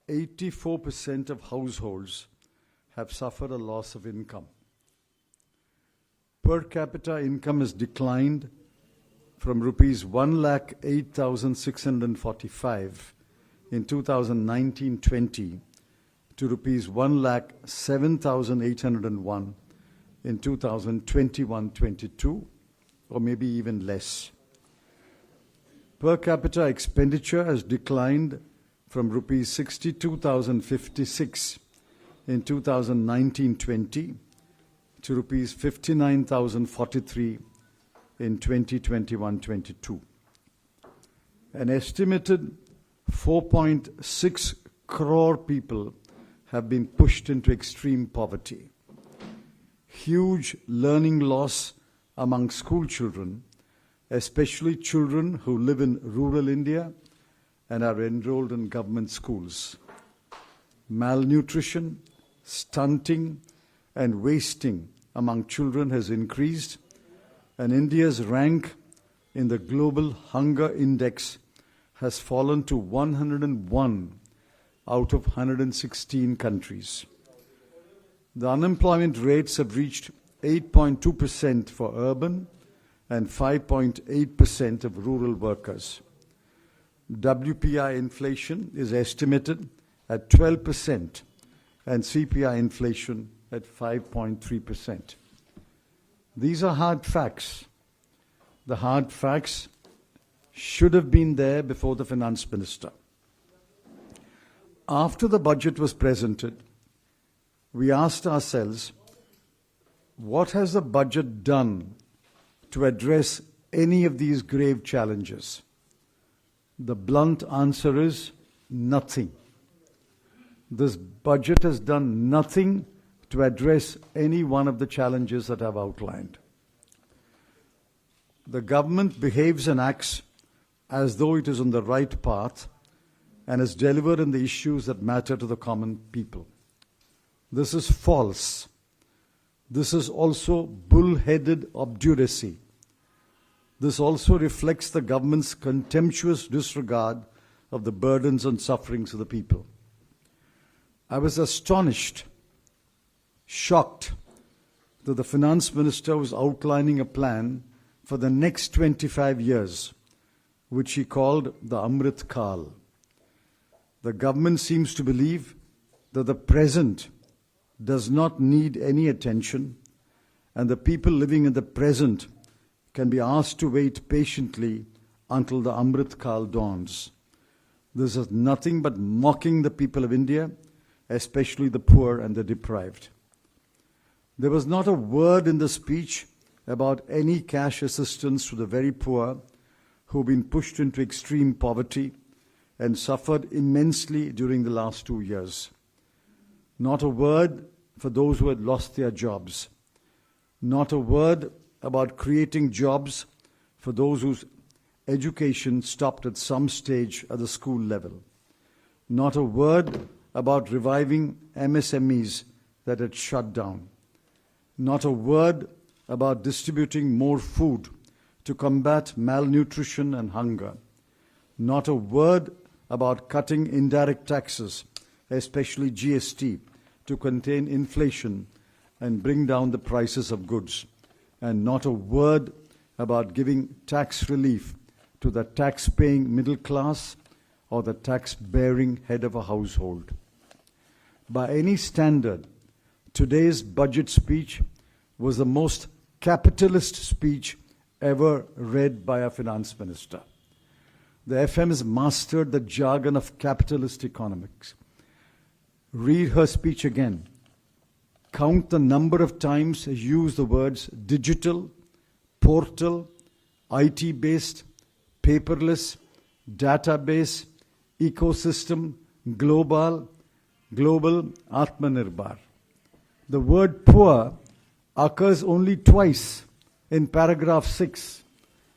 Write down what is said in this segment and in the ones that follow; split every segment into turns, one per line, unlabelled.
84% of households have suffered a loss of income. Per capita income has declined from rupees 1,08,645 in 2019-20 to rupees 1,07,801 in 2021-22, or maybe even less. Per capita expenditure has declined from rupees 62,056 in 2019-20 to rupees 59,043 in 2021-22. An estimated 4.6 crore people have been pushed into extreme poverty. Huge learning loss among school children, especially children who live in rural India and are enrolled in government schools. Malnutrition, stunting, and wasting among children has increased, and India's rank in the Global Hunger Index has fallen to 101 out of 116 countries. The unemployment rates have reached 8.2% for urban and 5.8% of rural workers. WPI inflation is estimated at 12% and CPI inflation at 5.3%. These are hard facts. The hard facts should have been there before the finance minister. After the budget was presented, we asked ourselves, what has the budget done to address any of these grave challenges? The blunt answer is nothing. This budget has done nothing to address any one of the challenges that I've outlined. The government behaves and acts as though it is on the right path and has delivered on the issues that matter to the common people. This is false. This is also bull-headed obduracy. This also reflects the government's contemptuous disregard of the burdens and sufferings of the people. I was astonished, shocked, that the finance minister was outlining a plan for the next 25 years, which he called the Amrit Kal. The government seems to believe that the present does not need any attention, and the people living in the present can be asked to wait patiently until the Amrit Kal dawns. This is nothing but mocking the people of India, especially the poor and the deprived. There was not a word in the speech about any cash assistance to the very poor who have been pushed into extreme poverty and suffered immensely during the last 2 years. Not a word for those who had lost their jobs. Not a word about creating jobs for those whose education stopped at some stage at the school level. Not a word about reviving MSMEs that had shut down. Not a word about distributing more food to combat malnutrition and hunger. Not a word about cutting indirect taxes, especially GST, to contain inflation and bring down the prices of goods. And not a word about giving tax relief to the tax-paying middle class or the tax-bearing head of a household. By any standard, today's budget speech was the most capitalist speech ever read by a finance minister. The FM has mastered the jargon of capitalist economics. Read her speech again. Count the number of times she used the words digital, portal, IT-based, paperless, database, ecosystem, global, Atmanirbhar. The word poor occurs only twice in paragraph 6,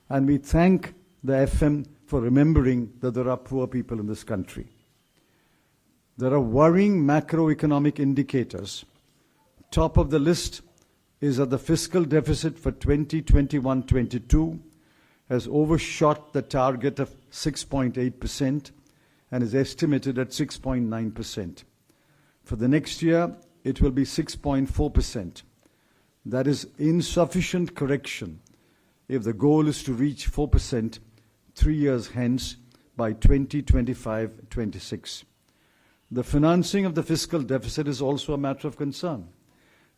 and we thank the FM for remembering that there are poor people in this country. There are worrying macroeconomic indicators. Top of the list is that the fiscal deficit for 2021-22 has overshot the target of 6.8%, and is estimated at 6.9%. For the next year, it will be 6.4%. That is insufficient correction if the goal is to reach 4% 3 years hence by 2025-26. The financing of the fiscal deficit is also a matter of concern.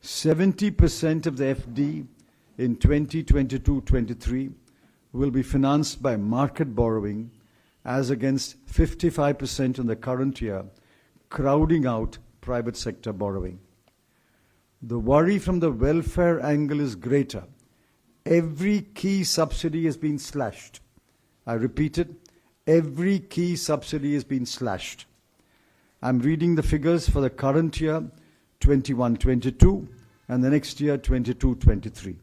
70% of the FD in 2022-23 will be financed by market borrowing as against 55% in the current year, crowding out private sector borrowing. The worry from the welfare angle is greater. Every key subsidy has been slashed. I repeat it, every key subsidy has been slashed. I'm reading the figures for the current year, 21-22, and the next year, 22-23.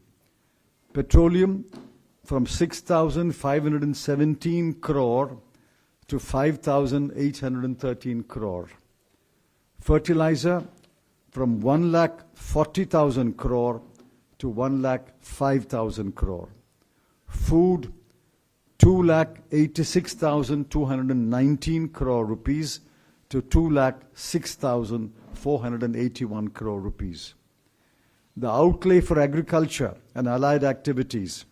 Petroleum from 6,517 crore to 5,813 crore. Fertilizer from 1,40,000 crore to 1,05,000 crore. Food, 2,86,219 crore rupees to 2,06,481 crore rupees. The outlay for agriculture and allied activities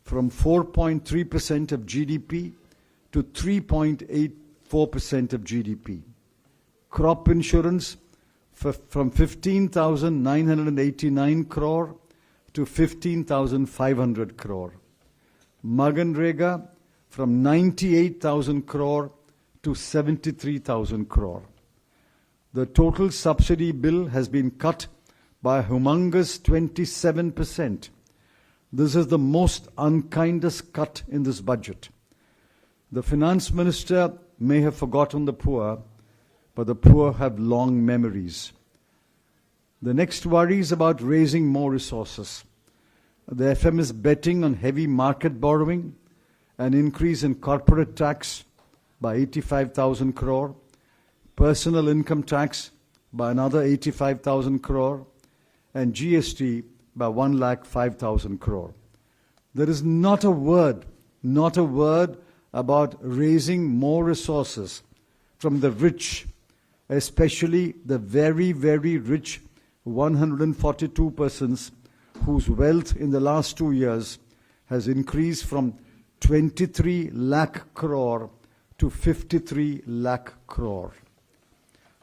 from 4.3% of GDP to 3.84% of GDP. Crop insurance from 15,989 crore to 15,500 crore. Maganrega from 98,000 crore to 73,000 crore. The total subsidy bill has been cut by a humongous 27%. This is the most unkindest cut in this budget. The finance minister may have forgotten the poor, but the poor have long memories. The next worry is about raising more resources. The FM is betting on heavy market borrowing, an increase in corporate tax by 85,000 crore, personal income tax by another 85,000 crore, and GST by 1,05,000 crore. There is not a word about raising more resources from the rich, especially the very, very rich 142 persons whose wealth in the last 2 years has increased from 23 lakh crore to 53 lakh crore.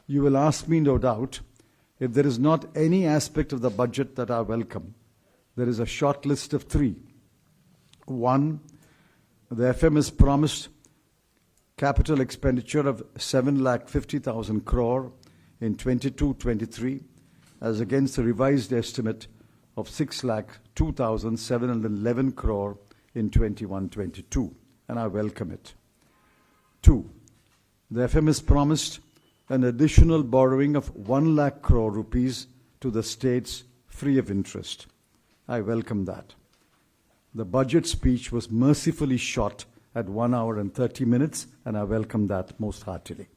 You will ask me, no doubt, if there is not any aspect of the budget that I welcome. There is a short list of 3. 1, the FM has promised capital expenditure of 7,50,000 crore in 22-23 as against a revised estimate of 6,02,711 crore in 21-22, and I welcome it. 2, the FM has promised an additional borrowing of 1 lakh crore rupees to the states free of interest. I welcome that. The budget speech was mercifully shot at 1 hour and 30 minutes, and I welcome that most heartily.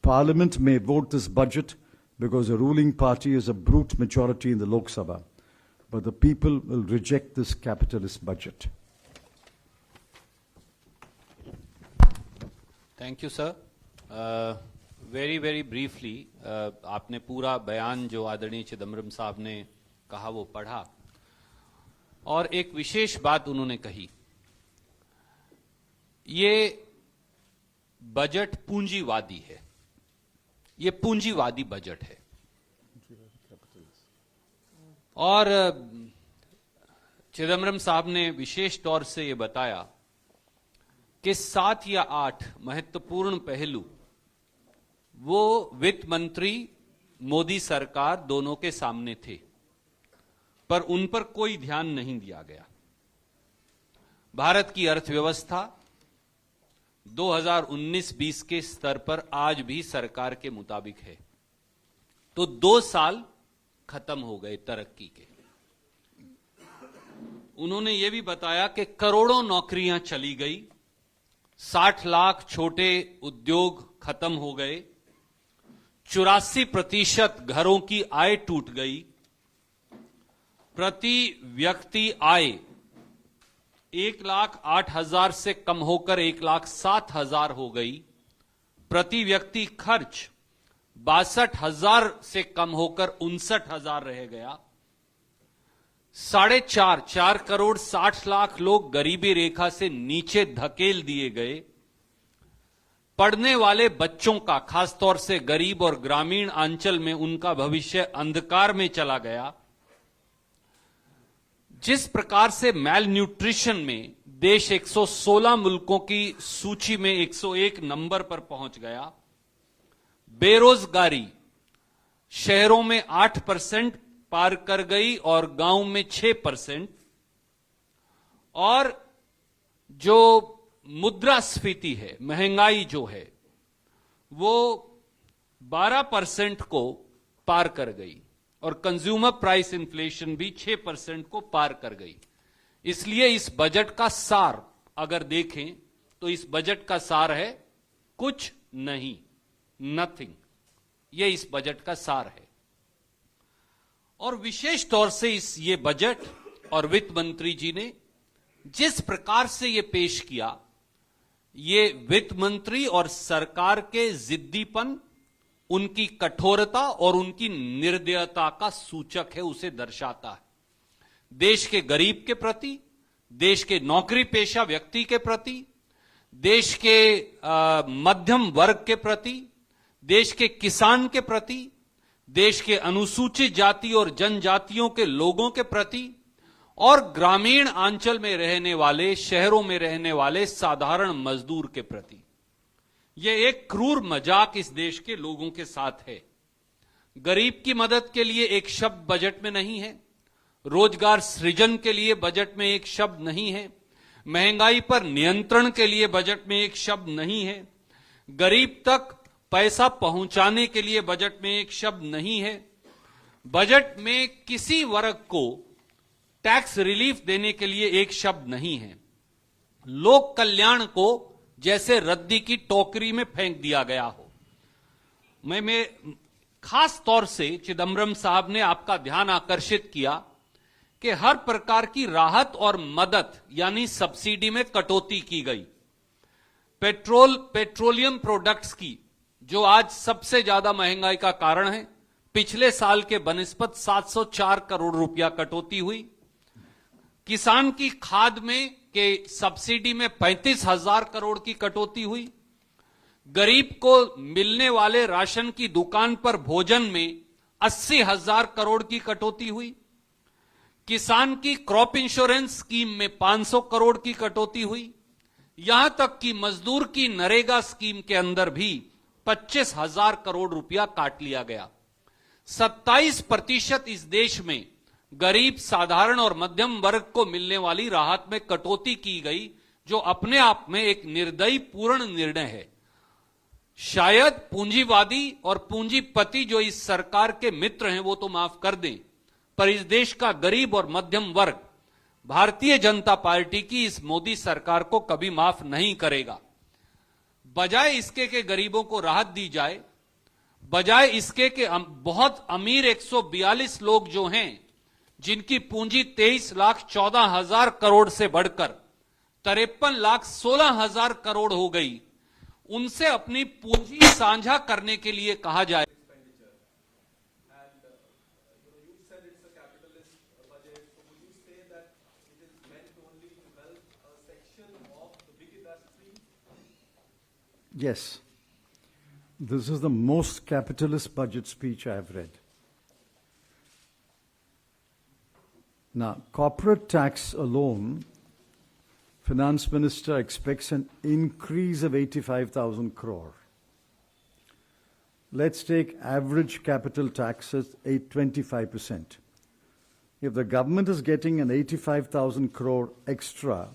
Parliament may vote this budget because the ruling party is a brute majority in the Lok Sabha, but the people will reject this capitalist budget.
Thank you, sir. Very, very briefly, आपने पूरा बयान जो आदरणीय चिदम्बरम साहब ने कहा वो पढ़ा, और एक विशेष बात उन्होंने कही, ये बजट पूंजीवादी है, ये पूंजीवादी बजट है। और चिदम्बरम साहब ने विशेष तौर से ये बताया कि 7 या 8 महत्वपूर्ण पहलू वो वित्त मंत्री मोदी सरकार दोनों के सामने थे, पर उन पर कोई ध्यान नहीं दिया गया। भारत की अर्थव्यवस्था 2019-20 के स्तर पर आज भी सरकार के मुताबिक है, तो 2 साल खत्म हो गए तरक्की के। उन्होंने ये भी बताया कि करोड़ों नौकरियां चली गई, 60 लाख छोटे उद्योग खत्म हो गए, 84% घरों की आय टूट गई, प्रति व्यक्ति आय 1,08,000 से कम होकर 1,07,000 हो गई, प्रति व्यक्ति खर्च 62,000 से कम होकर 59,000 रह गया। 4.5 करोड़ 60 लाख लोग गरीबी रेखा से नीचे धकेल दिए गए। पढ़ने वाले बच्चों का, खासतौर से गरीब और ग्रामीण अंचल में, उनका भविष्य अंधकार में चला गया। जिस प्रकार से मैल न्यूट्रिशन में देश 116 मुल्कों की सूची में 101 नंबर पर पहुंच गया। बेरोजगारी शहरों में 8% पार कर गई और गांव में 6%। और जो मुद्रास्फीति है, महंगाई जो है, वो 12% को पार कर गई और कंज्यूमर प्राइस इन्फ्लेशन भी 6% को पार कर गई। इसलिए इस बजट का सार अगर देखें तो इस बजट का सार है कुछ नहीं, नथिंग। ये इस बजट का सार है। और विशेष तौर से ये बजट और वित्त मंत्री जी ने जिस प्रकार से ये पेश किया, ये वित्त मंत्री और सरकार के जिद्दीपन, उनकी कठोरता और उनकी निर्दयता का सूचक है, उसे दर्शाता है। देश के गरीब के प्रति, देश के नौकरी पेशा व्यक्ति के प्रति, देश के मध्यम वर्ग के प्रति, देश के किसान के प्रति, देश के अनुसूचित जाति और जनजातियों के लोगों के प्रति और ग्रामीण अंचल में रहने वाले, शहरों में रहने वाले साधारण मजदूर के प्रति यह एक क्रूर मजाक इस देश के लोगों के साथ है। गरीब की मदद के लिए एक शब्द बजट में नहीं है, रोजगार सृजन के लिए बजट में एक शब्द नहीं है, महंगाई पर नियंत्रण के लिए बजट में एक शब्द नहीं है, गरीब तक पैसा पहुंचाने के लिए बजट में एक शब्द नहीं है, बजट में किसी वर्ग को टैक्स रिलीफ देने के लिए एक शब्द नहीं है। लोक कल्याण को जैसे रद्दी की टोकरी में फेंक दिया गया हो। मैं खास तौर से चिदम्बरम साहब ने आपका ध्यान आकर्षित किया कि हर प्रकार की राहत और मदद यानी सब्सिडी में कटौती की गई। पेट्रोलियम प्रोडक्ट्स की, जो आज सबसे ज्यादा महंगाई का कारण है, पिछले साल के बनिस्बत 704 करोड़ रुपया कटौती हुई। किसान की खाद में के सब्सिडी में 35,000 करोड़ की कटौती हुई। गरीब को मिलने वाले राशन की दुकान पर भोजन में 80,000 करोड़ की कटौती हुई। किसान की क्रॉप इंश्योरेंस स्कीम में 500 करोड़ की कटौती हुई। यहां तक कि मजदूर की नरेगा स्कीम के अंदर भी 25,000 करोड़ रुपया काट लिया गया। 27% इस देश में गरीब, साधारण और मध्यम वर्ग को मिलने वाली राहत में कटौती की गई, जो अपने आप में एक निर्दयी पूर्ण निर्णय है। शायद पूंजीवादी और पूंजीपति जो इस सरकार के मित्र हैं वो तो माफ कर दें, पर इस देश का गरीब और मध्यम वर्ग भारतीय जनता पार्टी की इस मोदी सरकार को कभी माफ नहीं करेगा। बजाय इसके कि गरीबों को राहत दी जाए, बजाय इसके कि बहुत अमीर 142 लोग जो हैं, जिनकी पूंजी 23,14,000 करोड़ से बढ़कर 53,16,000 करोड़ हो गई, उनसे अपनी पूंजी साझा करने के लिए कहा जाए।
Yes, this is the most capitalist budget speech I have read. Now, corporate tax alone, Finance Minister expects an increase of 85,000 crore. Let's take average capital taxes 25%. If the government is getting an 85,000 crore extra,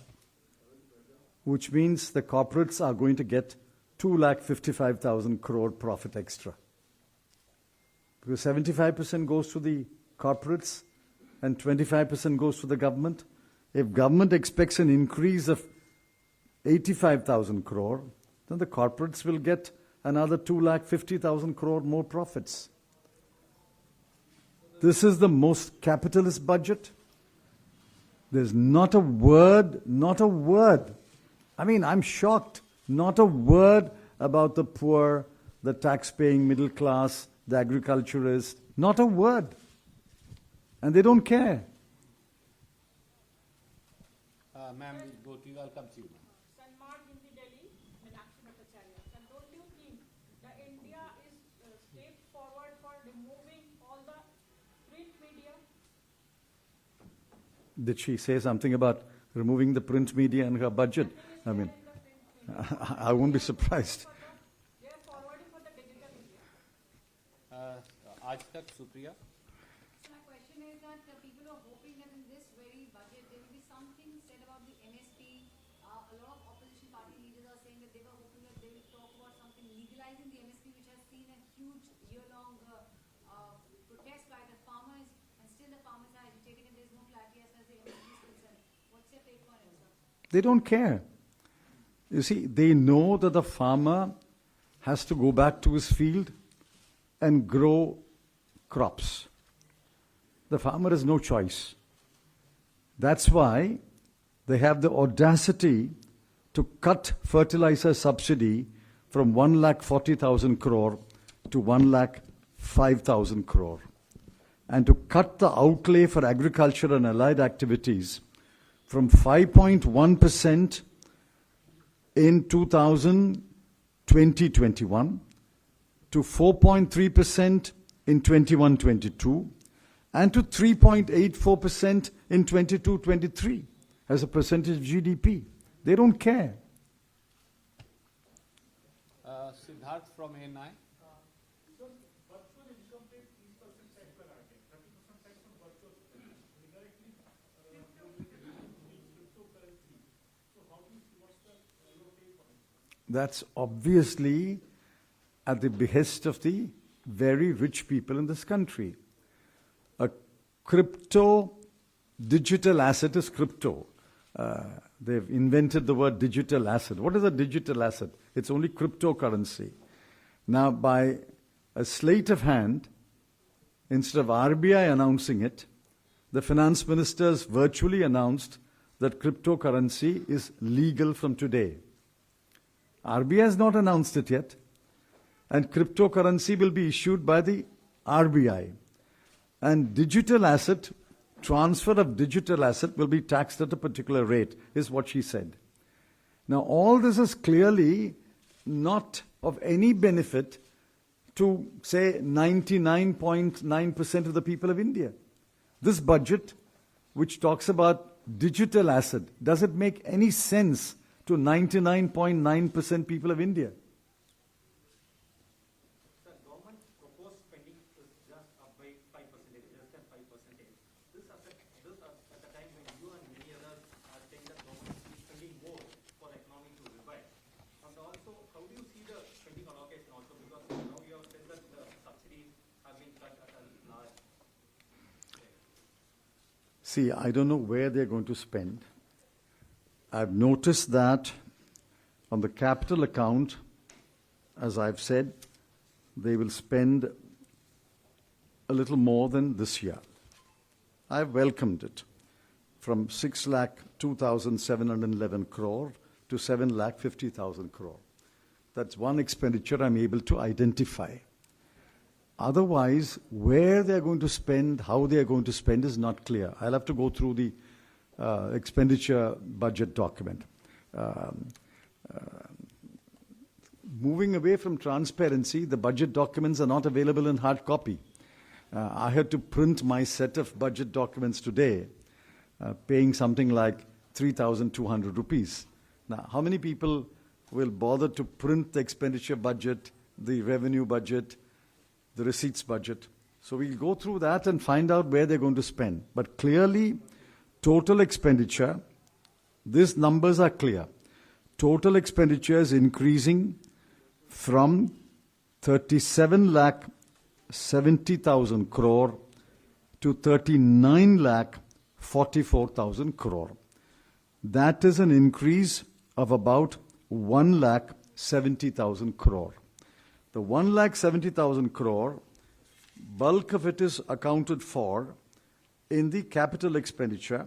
which means the corporates are going to get 2,55,000 crore profit extra. Because 75% goes to the corporates and 25% goes to the government. If government expects an increase of 85,000 crore, then the corporates will get another 2,50,000 crore more profits. This is the most capitalist budget. There's not a word, I mean, I'm shocked. Not a word about the poor, the tax-paying middle class, the agriculturist. Not a word. And they don't care.
Ma'am, we'll go to you. I'll come to you.
Delhi, and don't you think that India is step forward for removing all the print media?
Did she say something about removing the print media in her budget? I mean, I won't be surprised.
They are forwarding for the digital media.
Aaj tak, Supriya.
So my question is that people are hoping that in this very budget there will be something said about the MSP. A lot of opposition party leaders are saying that they were hoping that they will talk about something legalizing the MSP, which has seen a huge year-long protest by the farmers, and still the farmers are agitating and there is no clarity as far as the MSP is concerned. What's your take on it, sir?
They don't care. You see, they know that the farmer has to go back to his field and grow crops. The farmer has no choice. That's why they have the audacity to cut fertilizer subsidy from 1,40,000 crore to 1,05,000 crore, and to cut the outlay for agriculture and allied activities from 5.1% in 2020-21 to 4.3% in 21-22 and to 3.84% in 22-23 as a percentage of GDP. They don't care.
Siddharth from ANI.
That's obviously at the behest of the very rich people in this country. A crypto digital asset is crypto. They've invented the word digital asset. What is a digital asset? It's only cryptocurrency. Now, by a sleight of hand, instead of RBI announcing it, the finance ministers virtually announced that cryptocurrency is legal from today. RBI has not announced it yet, and cryptocurrency will be issued by the RBI. And digital asset, transfer of digital asset will be taxed at a particular rate, is what she said. Now, all this is clearly not of any benefit to, say, 99.9% of the people of India. This budget, which talks about digital asset, does it make any sense to 99.9% people of India?
The government proposed spending is just up by 5%, less than 5%. This at the time when you and many others are saying that government is spending more for the economy to revive. And also, how do you see the spending allocation also? Because now you have said that the subsidies have been cut at a large.
See, I don't know where they're going to spend. I've noticed that on the capital account, as I've said, they will spend a little more than this year. I've welcomed it from 6,02,711 crore to 7,50,000 crore. That's one expenditure I'm able to identify. Otherwise, where they're going to spend, how they're going to spend is not clear. I'll have to go through the expenditure budget document. Moving away from transparency, the budget documents are not available in hard copy. I had to print my set of budget documents today, paying something like 3,200 rupees. Now, how many people will bother to print the expenditure budget, the revenue budget, the receipts budget? So we'll go through that and find out where they're going to spend. But clearly, total expenditure, these numbers are clear. Total expenditure is increasing from 37,70,000 crore to 39,44,000 crore. That is an increase of about 1,70,000 crore. The 1,70,000 crore, bulk of it is accounted for in the capital expenditure,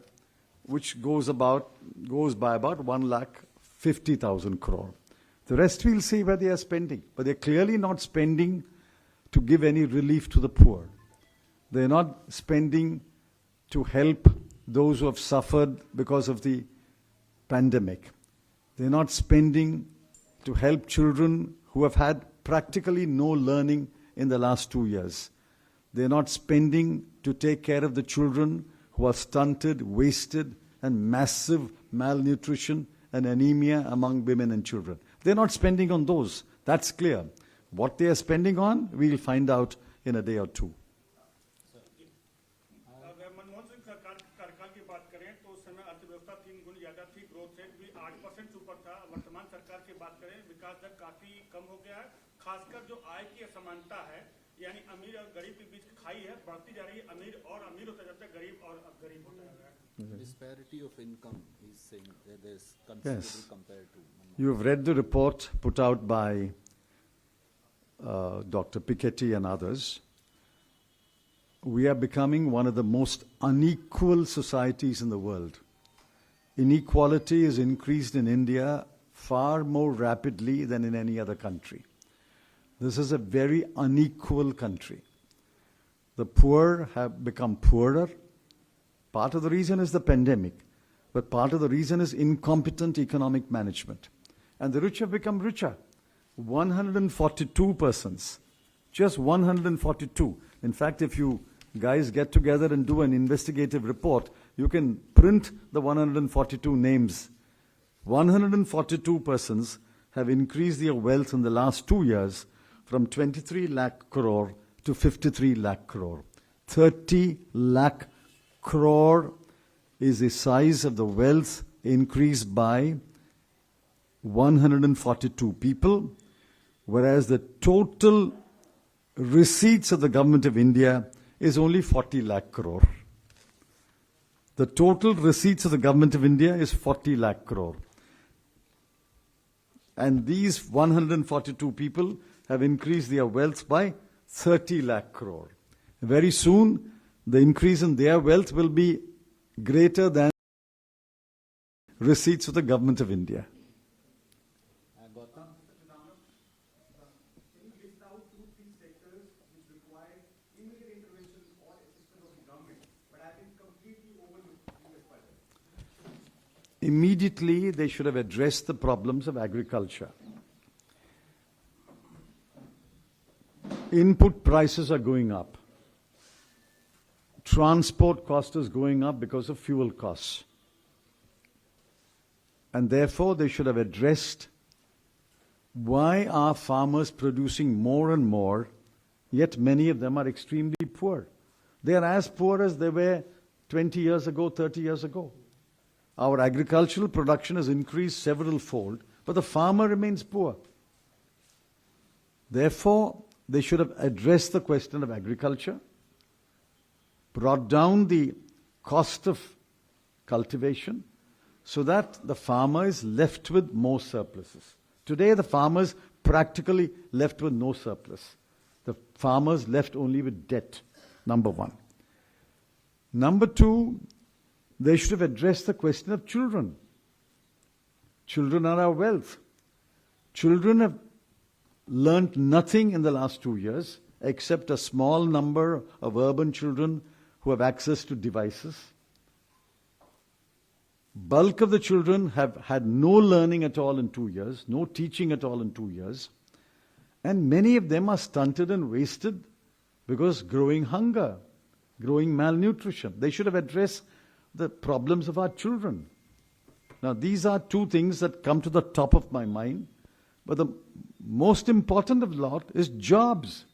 which goes by about 1,50,000 crore. The rest we'll see where they are spending. But they're clearly not spending to give any relief to the poor. They're not spending to help those who have suffered because of the pandemic. They're not spending to help children who have had practically no learning in the last 2 years. They're not spending to take care of the children who are stunted, wasted, and massive malnutrition and anemia among women and children. They're not spending on those. That's clear. What they are spending on, we'll find out in a day or two.
अगर मनमोहन सिंह सरकार कार्यकाल की बात करें तो उस समय अर्थव्यवस्था 3 गुना ज्यादा थी, ग्रोथ रेट भी 8% से ऊपर था। वर्तमान सरकार की बात करें, विकास दर काफी कम हो गया है। खासकर जो आय की असमानता है, यानी अमीर और गरीब के बीच खाई है, बढ़ती जा रही है। अमीर होता जाता है, गरीब और गरीब होता जा रहा है।
Disparity of income, he's saying that there's considerable
Yes.
compared to.
You've read the report put out by Dr. Piketty and others. We are becoming one of the most unequal societies in the world. Inequality is increased in India far more rapidly than in any other country. This is a very unequal country. The poor have become poorer. Part of the reason is the pandemic, but part of the reason is incompetent economic management. And the rich have become richer. 142 persons. Just 142. In fact, if you guys get together and do an investigative report, you can print the 142 names. 142 persons have increased their wealth in the last 2 years from 23 lakh crore to 53 lakh crore. 30 lakh crore is the size of the wealth increased by 142 people, whereas the total receipts of the government of India is only 40 lakh crore. The total receipts of the government of India is 40 lakh crore. And these 142 people have increased their wealth by 30 lakh crore. Very soon, the increase in their wealth will be greater than receipts of the government of India.
Gautam?
Can you list out 2-3 sectors which require immediate intervention or assistance of the government, but have been completely overlooked in this budget?
Immediately, they should have addressed the problems of agriculture. Input prices are going up. Transport cost is going up because of fuel costs. And therefore, they should have addressed why are farmers producing more and more, yet many of them are extremely poor. They are as poor as they were 20 years ago, 30 years ago. Our agricultural production has increased several fold, but the farmer remains poor. Therefore, they should have addressed the question of agriculture, brought down the cost of cultivation so that the farmer is left with more surpluses. Today, the farmers practically left with no surplus. The farmers left only with debt, number one. Number two, they should have addressed the question of children. Children are our wealth. Children have learnt nothing in the last 2 years except a small number of urban children who have access to devices. Bulk of the children have had no learning at all in 2 years, no teaching at all in 2 years. And many of them are stunted and wasted because growing hunger, growing malnutrition. They should have addressed the problems of our children. Now, these are two things that come to the top of my mind. But the most important of the lot is jobs.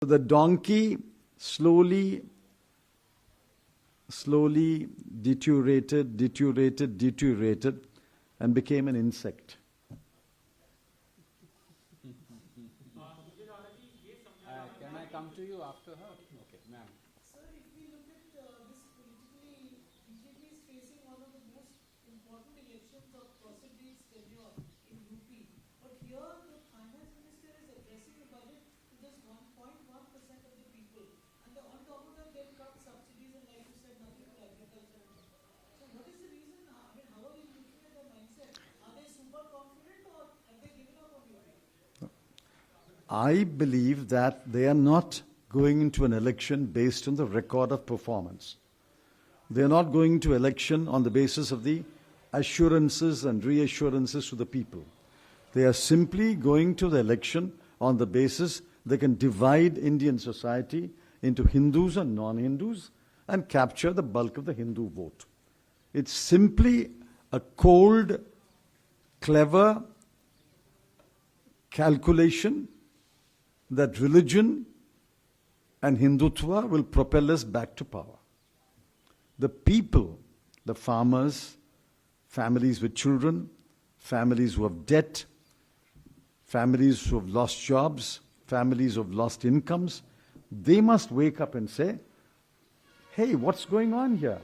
The donkey slowly deteriorated, and became an insect.
Can I come to you after her? Okay, ma'am.
Sir, if we look at here the finance minister is addressing the budget to just 1.1% of the people. And on top of that, they've cut subsidies and, like you said, nothing for agriculture. So what is the reason? I mean, how are you looking at their mindset? Are they super confident or have they given up on you?
I believe that they are not going into an election based on the record of performance. They are not going to election on the basis of the assurances and reassurances to the people. They are simply going to the election on the basis they can divide Indian society into Hindus and non-Hindus and capture the bulk of the Hindu vote. It's simply a cold, clever calculation that religion and Hindutva will propel us back to power. The people, the farmers, families with children, families who have debt, families who have lost jobs, families who have lost incomes, they must wake up and say, hey, what's going on here?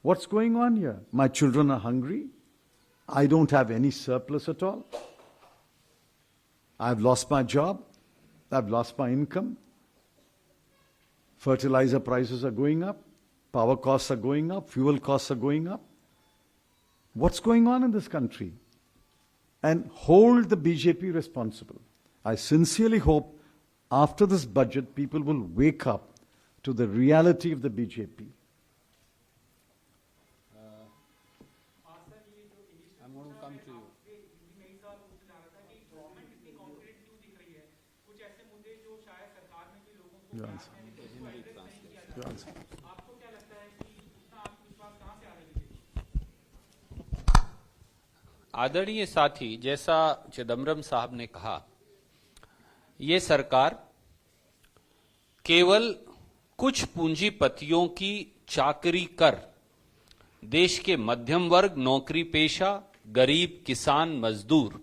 What's going on here? My children are hungry. I don't have any surplus at all. I've lost my job. I've lost my income. Fertilizer prices are going up. Power costs are going up. Fuel costs are going up. What's going on in this country? And hold the BJP responsible. I sincerely hope after this budget, people will wake up to the reality of the BJP.
I'm going to come to you.
Your answer. Your answer.
आदरणीय साथी, जैसा चिदम्बरम साहब ने कहा, ये सरकार केवल कुछ पूंजीपतियों की चाकरी कर देश के मध्यम वर्ग, नौकरी पेशा, गरीब, किसान, मजदूर,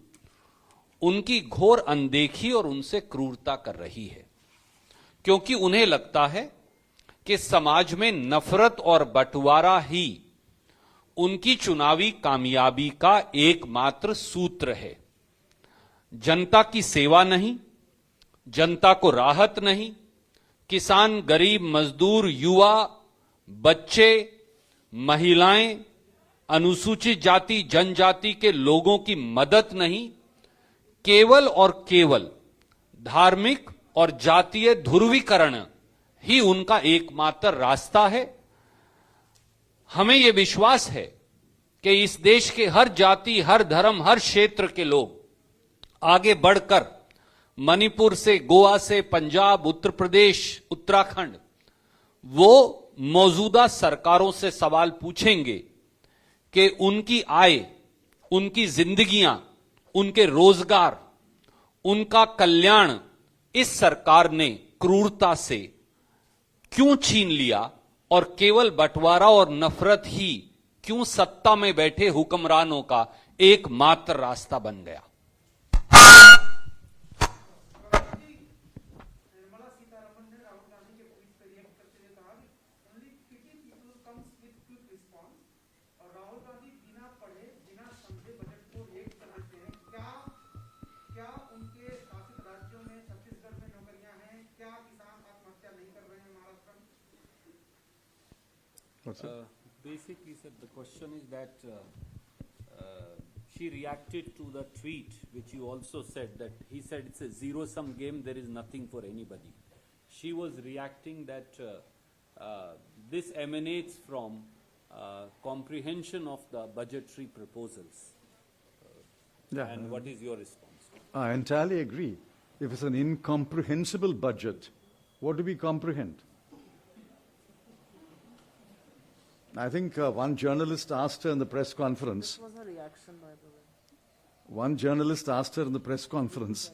उनकी घोर अनदेखी और उनसे क्रूरता कर रही है, क्योंकि उन्हें लगता है कि समाज में नफरत और बंटवारा ही उनकी चुनावी कामयाबी का एकमात्र सूत्र है। जनता की सेवा नहीं, जनता को राहत नहीं, किसान, गरीब, मजदूर, युवा, बच्चे, महिलाएं, अनुसूचित जाति, जनजाति के लोगों की मदद नहीं, केवल और केवल धार्मिक और जातीय ध्रुवीकरण ही उनका एकमात्र रास्ता है। हमें यह विश्वास है कि इस देश के हर जाति, हर धर्म, हर क्षेत्र के लोग आगे बढ़कर मणिपुर से, गोवा से, पंजाब, उत्तर प्रदेश, उत्तराखंड, वो मौजूदा सरकारों से सवाल पूछेंगे कि उनकी आय, उनकी जिंदगियां, उनके रोजगार, उनका कल्याण इस सरकार ने क्रूरता से क्यों छीन लिया और केवल बंटवारा और नफरत ही क्यों सत्ता में बैठे हुक्मरानों का एकमात्र रास्ता बन गया।
Basically, sir, the question is that she reacted to the tweet, which you also said, that he said it's a zero-sum game, there is nothing for anybody. She was reacting that this emanates from comprehension of the budgetary proposals. And what is your response?
I entirely agree. If it's an incomprehensible budget, what do we comprehend? I think one journalist asked her in the press conference.
This was a reaction, by the way.
One journalist asked her in the press conference,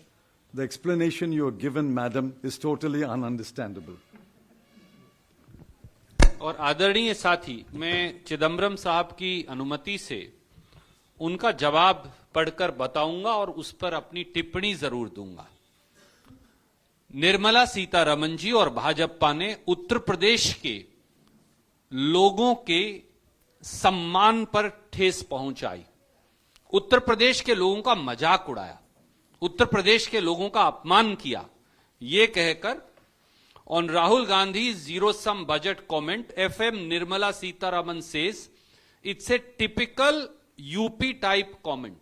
the explanation you are given, madam, is totally ununderstandable.
और आदरणीय साथी, मैं चिदम्बरम साहब की अनुमति से उनका जवाब पढ़कर बताऊंगा और उस पर अपनी टिप्पणी जरूर दूंगा। निर्मला सीतारमण जी और भाजपा ने उत्तर प्रदेश के लोगों के सम्मान पर ठेस पहुंचाई उत्तर प्रदेश के लोगों का मजाक उड़ाया, उत्तर प्रदेश के लोगों का अपमान किया, ये कहकर on Rahul Gandhi's zero-sum budget comment, FM Nirmala Sitharaman says, it's a typical UP type comment.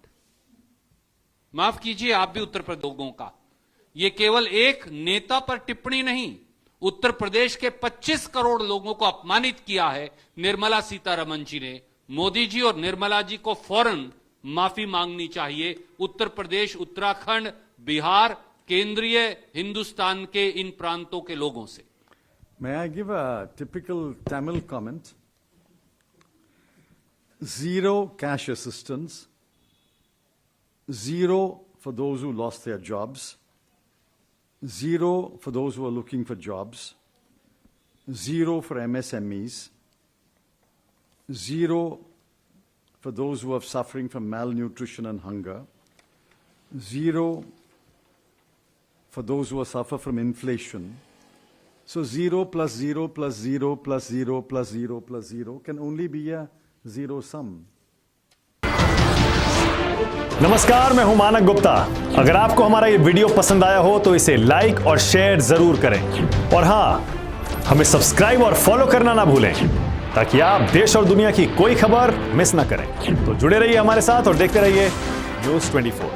माफ कीजिए, आप भी उत्तर प्रदेश लोगों का, ये केवल एक नेता पर टिप्पणी नहीं, उत्तर प्रदेश के 25 करोड़ लोगों को अपमानित किया है निर्मला सीतारमण जी ने। मोदी जी और निर्मला जी को फौरन माफी मांगनी चाहिए उत्तर प्रदेश, उत्तराखंड, बिहार, केंद्रीय हिंदुस्तान के इन प्रांतों के लोगों से।
May I give a typical Tamil comment? Zero cash assistance, zero for those who lost their jobs, zero for those who are looking for jobs, zero for MSMEs, zero for those who are suffering from malnutrition and hunger, zero for those who suffer from inflation. So 0 plus 0 plus 0 plus 0 plus 0 plus 0 can only be a zero sum.
नमस्कार, मैं हूं मानक गुप्ता। अगर आपको हमारा ये video पसंद आया हो तो इसे लाइक और शेयर जरूर करें, और हां, हमें सब्सक्राइब और फॉलो करना ना भूलें ताकि आप देश और दुनिया की कोई खबर मिस ना करें। तो जुड़े रहिए हमारे साथ और देखते रहिए न्यूज़ 24।